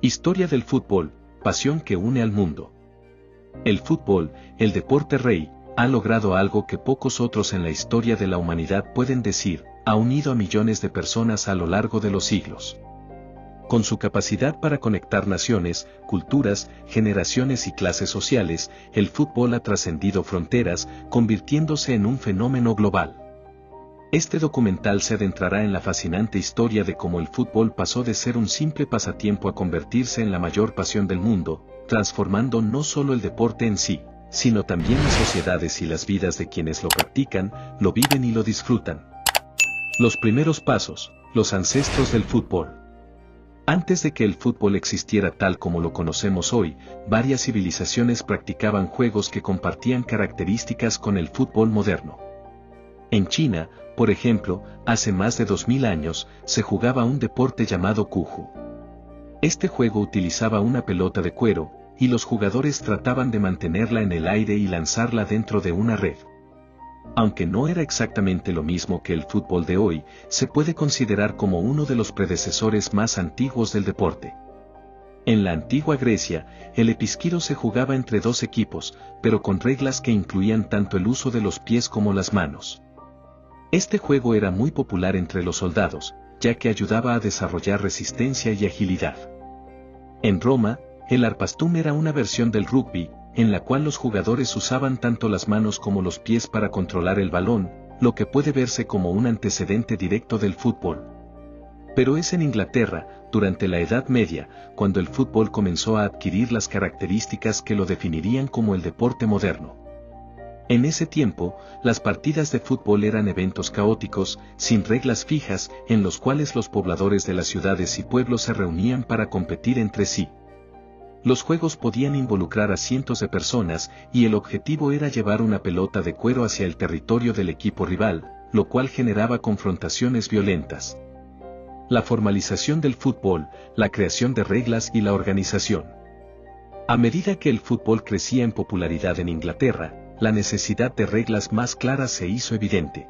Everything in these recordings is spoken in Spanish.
Historia del fútbol, pasión que une al mundo. El fútbol, el deporte rey, ha logrado algo que pocos otros en la historia de la humanidad pueden decir: ha unido a millones de personas a lo largo de los siglos. Con su capacidad para conectar naciones, culturas, generaciones y clases sociales, el fútbol ha trascendido fronteras, convirtiéndose en un fenómeno global. Este documental se adentrará en la fascinante historia de cómo el fútbol pasó de ser un simple pasatiempo a convertirse en la mayor pasión del mundo, transformando no solo el deporte en sí, sino también las sociedades y las vidas de quienes lo practican, lo viven y lo disfrutan. Los primeros pasos, los ancestros del fútbol. Antes de que el fútbol existiera tal como lo conocemos hoy, varias civilizaciones practicaban juegos que compartían características con el fútbol moderno. En China, por ejemplo, hace más de 2000 años, se jugaba un deporte llamado Cuju. Este juego utilizaba una pelota de cuero, y los jugadores trataban de mantenerla en el aire y lanzarla dentro de una red. Aunque no era exactamente lo mismo que el fútbol de hoy, se puede considerar como uno de los predecesores más antiguos del deporte. En la antigua Grecia, el episquiro se jugaba entre dos equipos, pero con reglas que incluían tanto el uso de los pies como las manos. Este juego era muy popular entre los soldados, ya que ayudaba a desarrollar resistencia y agilidad. En Roma, el arpastum era una versión del rugby, en la cual los jugadores usaban tanto las manos como los pies para controlar el balón, lo que puede verse como un antecedente directo del fútbol. Pero es en Inglaterra, durante la Edad Media, cuando el fútbol comenzó a adquirir las características que lo definirían como el deporte moderno. En ese tiempo, las partidas de fútbol eran eventos caóticos, sin reglas fijas, en los cuales los pobladores de las ciudades y pueblos se reunían para competir entre sí. Los juegos podían involucrar a cientos de personas, y el objetivo era llevar una pelota de cuero hacia el territorio del equipo rival, lo cual generaba confrontaciones violentas. La formalización del fútbol, la creación de reglas y la organización. A medida que el fútbol crecía en popularidad en Inglaterra, la necesidad de reglas más claras se hizo evidente.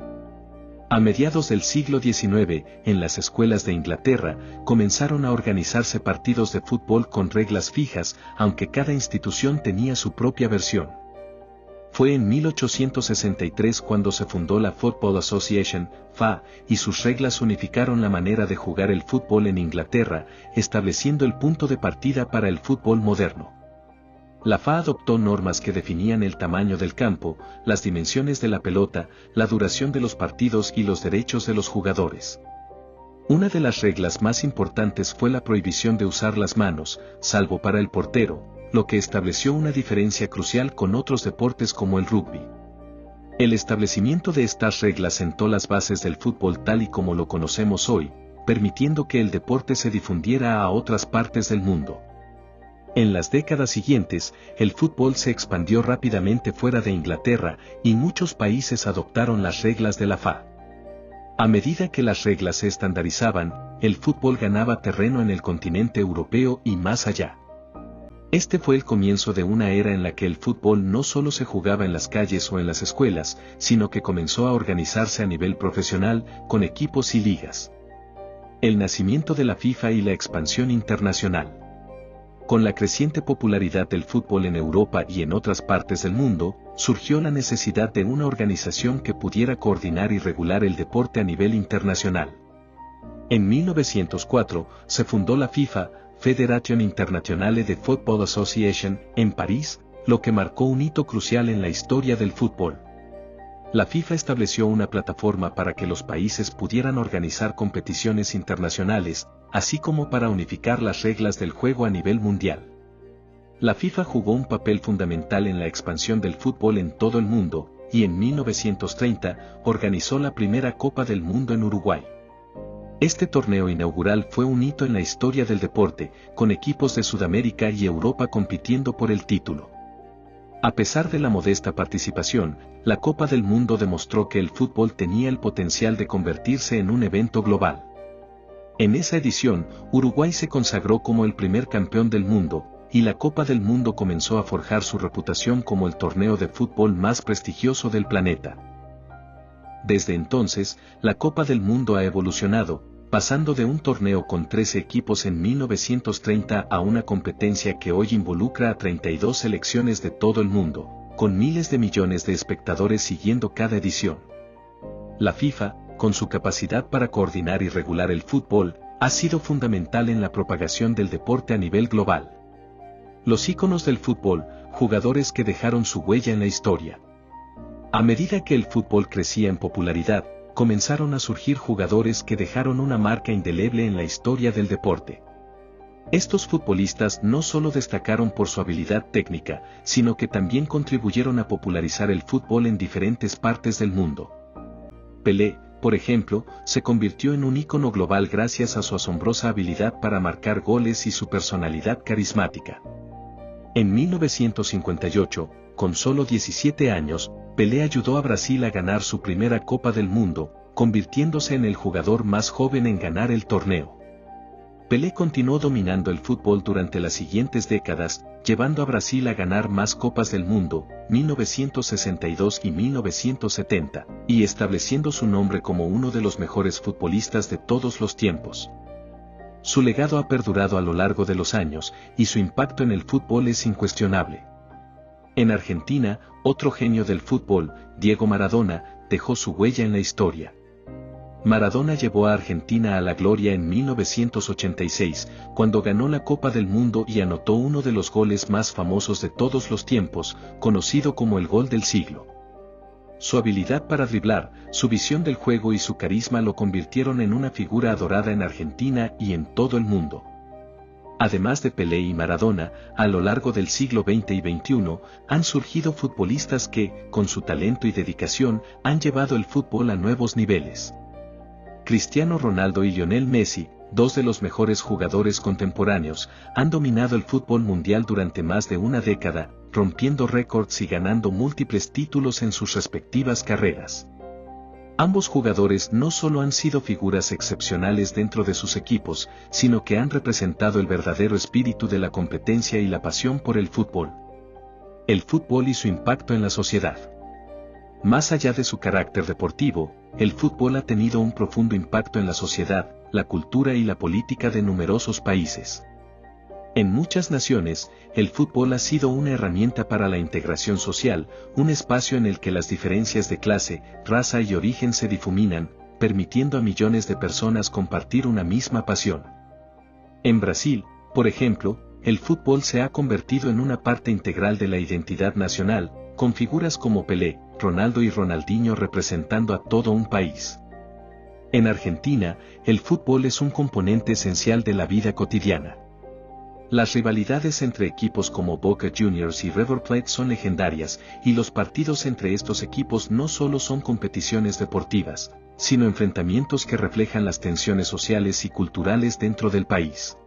A mediados del siglo XIX, en las escuelas de Inglaterra, comenzaron a organizarse partidos de fútbol con reglas fijas, aunque cada institución tenía su propia versión. Fue en 1863 cuando se fundó la Football Association, FA, y sus reglas unificaron la manera de jugar el fútbol en Inglaterra, estableciendo el punto de partida para el fútbol moderno. La FA adoptó normas que definían el tamaño del campo, las dimensiones de la pelota, la duración de los partidos y los derechos de los jugadores. Una de las reglas más importantes fue la prohibición de usar las manos, salvo para el portero, lo que estableció una diferencia crucial con otros deportes como el rugby. El establecimiento de estas reglas sentó las bases del fútbol tal y como lo conocemos hoy, permitiendo que el deporte se difundiera a otras partes del mundo. En las décadas siguientes, el fútbol se expandió rápidamente fuera de Inglaterra, y muchos países adoptaron las reglas de la FA. A medida que las reglas se estandarizaban, el fútbol ganaba terreno en el continente europeo y más allá. Este fue el comienzo de una era en la que el fútbol no solo se jugaba en las calles o en las escuelas, sino que comenzó a organizarse a nivel profesional, con equipos y ligas. El nacimiento de la FIFA y la expansión internacional. Con la creciente popularidad del fútbol en Europa y en otras partes del mundo, surgió la necesidad de una organización que pudiera coordinar y regular el deporte a nivel internacional. En 1904, se fundó la FIFA, Fédération Internationale de Football Association, en París, lo que marcó un hito crucial en la historia del fútbol. La FIFA estableció una plataforma para que los países pudieran organizar competiciones internacionales, así como para unificar las reglas del juego a nivel mundial. La FIFA jugó un papel fundamental en la expansión del fútbol en todo el mundo, y en 1930 organizó la primera Copa del Mundo en Uruguay. Este torneo inaugural fue un hito en la historia del deporte, con equipos de Sudamérica y Europa compitiendo por el título. A pesar de la modesta participación, la Copa del Mundo demostró que el fútbol tenía el potencial de convertirse en un evento global. En esa edición, Uruguay se consagró como el primer campeón del mundo, y la Copa del Mundo comenzó a forjar su reputación como el torneo de fútbol más prestigioso del planeta. Desde entonces, la Copa del Mundo ha evolucionado, pasando de un torneo con 13 equipos en 1930 a una competencia que hoy involucra a 32 selecciones de todo el mundo, con miles de millones de espectadores siguiendo cada edición. La FIFA, con su capacidad para coordinar y regular el fútbol, ha sido fundamental en la propagación del deporte a nivel global. Los íconos del fútbol, jugadores que dejaron su huella en la historia. A medida que el fútbol crecía en popularidad, comenzaron a surgir jugadores que dejaron una marca indeleble en la historia del deporte. Estos futbolistas no solo destacaron por su habilidad técnica, sino que también contribuyeron a popularizar el fútbol en diferentes partes del mundo. Pelé, por ejemplo, se convirtió en un ícono global gracias a su asombrosa habilidad para marcar goles y su personalidad carismática. En 1958, con solo 17 años, Pelé ayudó a Brasil a ganar su primera Copa del Mundo, convirtiéndose en el jugador más joven en ganar el torneo. Pelé continuó dominando el fútbol durante las siguientes décadas, llevando a Brasil a ganar más Copas del Mundo, 1962 y 1970, y estableciendo su nombre como uno de los mejores futbolistas de todos los tiempos. Su legado ha perdurado a lo largo de los años, y su impacto en el fútbol es incuestionable. En Argentina, otro genio del fútbol, Diego Maradona, dejó su huella en la historia. Maradona llevó a Argentina a la gloria en 1986, cuando ganó la Copa del Mundo y anotó uno de los goles más famosos de todos los tiempos, conocido como el gol del siglo. Su habilidad para driblar, su visión del juego y su carisma lo convirtieron en una figura adorada en Argentina y en todo el mundo. Además de Pelé y Maradona, a lo largo del siglo XX y XXI, han surgido futbolistas que, con su talento y dedicación, han llevado el fútbol a nuevos niveles. Cristiano Ronaldo y Lionel Messi, dos de los mejores jugadores contemporáneos, han dominado el fútbol mundial durante más de una década, rompiendo récords y ganando múltiples títulos en sus respectivas carreras. Ambos jugadores no solo han sido figuras excepcionales dentro de sus equipos, sino que han representado el verdadero espíritu de la competencia y la pasión por el fútbol. El fútbol y su impacto en la sociedad. Más allá de su carácter deportivo, el fútbol ha tenido un profundo impacto en la sociedad, la cultura y la política de numerosos países. En muchas naciones, el fútbol ha sido una herramienta para la integración social, un espacio en el que las diferencias de clase, raza y origen se difuminan, permitiendo a millones de personas compartir una misma pasión. En Brasil, por ejemplo, el fútbol se ha convertido en una parte integral de la identidad nacional, con figuras como Pelé, Ronaldo y Ronaldinho representando a todo un país. En Argentina, el fútbol es un componente esencial de la vida cotidiana. Las rivalidades entre equipos como Boca Juniors y River Plate son legendarias, y los partidos entre estos equipos no solo son competiciones deportivas, sino enfrentamientos que reflejan las tensiones sociales y culturales dentro del país.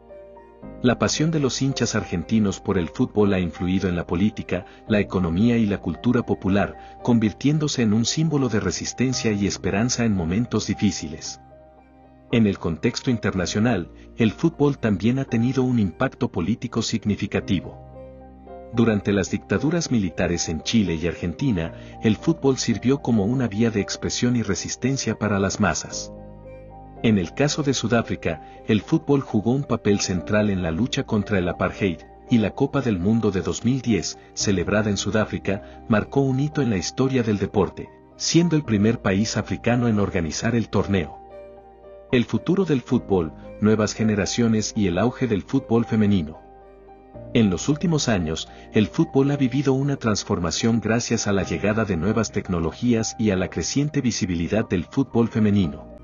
La pasión de los hinchas argentinos por el fútbol ha influido en la política, la economía y la cultura popular, convirtiéndose en un símbolo de resistencia y esperanza en momentos difíciles. En el contexto internacional, el fútbol también ha tenido un impacto político significativo. Durante las dictaduras militares en Chile y Argentina, el fútbol sirvió como una vía de expresión y resistencia para las masas. En el caso de Sudáfrica, el fútbol jugó un papel central en la lucha contra el apartheid, y la Copa del Mundo de 2010, celebrada en Sudáfrica, marcó un hito en la historia del deporte, siendo el primer país africano en organizar el torneo. El futuro del fútbol, nuevas generaciones y el auge del fútbol femenino. En los últimos años, el fútbol ha vivido una transformación gracias a la llegada de nuevas tecnologías y a la creciente visibilidad del fútbol femenino.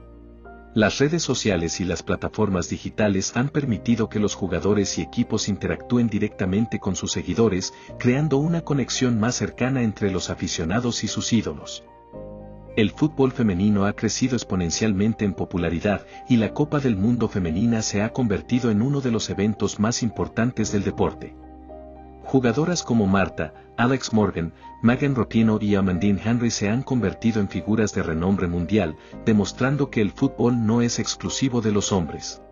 Las redes sociales y las plataformas digitales han permitido que los jugadores y equipos interactúen directamente con sus seguidores, creando una conexión más cercana entre los aficionados y sus ídolos. El fútbol femenino ha crecido exponencialmente en popularidad y la Copa del Mundo femenina se ha convertido en uno de los eventos más importantes del deporte. Jugadoras como Marta, Alex Morgan, Megan Rapinoe y Amandine Henry se han convertido en figuras de renombre mundial, demostrando que el fútbol no es exclusivo de los hombres.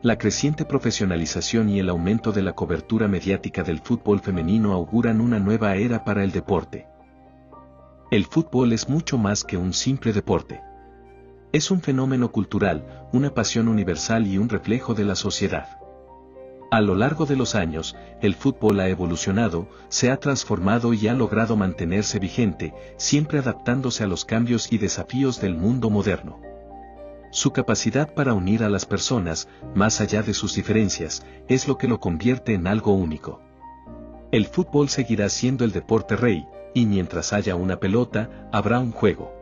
La creciente profesionalización y el aumento de la cobertura mediática del fútbol femenino auguran una nueva era para el deporte. El fútbol es mucho más que un simple deporte. Es un fenómeno cultural, una pasión universal y un reflejo de la sociedad. A lo largo de los años, el fútbol ha evolucionado, se ha transformado y ha logrado mantenerse vigente, siempre adaptándose a los cambios y desafíos del mundo moderno. Su capacidad para unir a las personas, más allá de sus diferencias, es lo que lo convierte en algo único. El fútbol seguirá siendo el deporte rey, y mientras haya una pelota, habrá un juego.